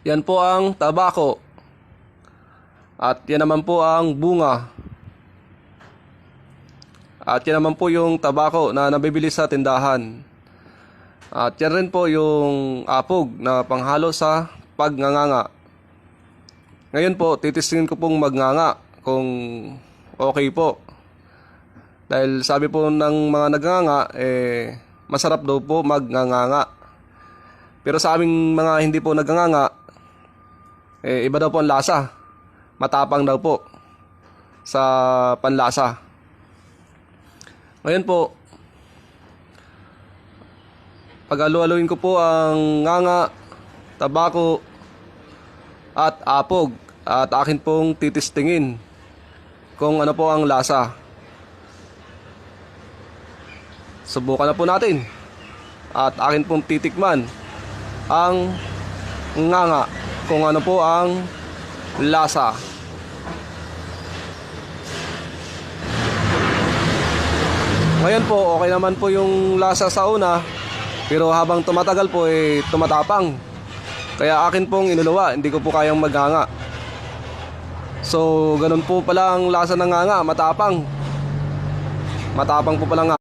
Yan po ang tabako. At yan naman po ang bunga. At yan naman po yung tabako na nabibili sa tindahan. At yan rin po yung apog na panghalo sa pagnganganga. Ngayon po, titistingin ko pong magnganga kung okay po. Dahil sabi po ng mga nagnganga, masarap daw po magnganga. Pero sa aming mga hindi po nagnganga, iba daw po ang lasa. Matapang daw po sa panlasa. Ngayon po, pag-alo-aloin ko po ang nganga, tabako, at apog. At akin pong titistingin kung ano po ang lasa. Subukan na po natin. At akin pong titikman ang nganga kung ano po ang lasa. Ngayon po, okay naman po yung lasa sa una, pero habang tumatagal po tumatapang. Kaya akin pong inuluwa, hindi ko po kayang maghanga. So, ganun po pala ang lasa ng nganga, matapang. Matapang po pala nga.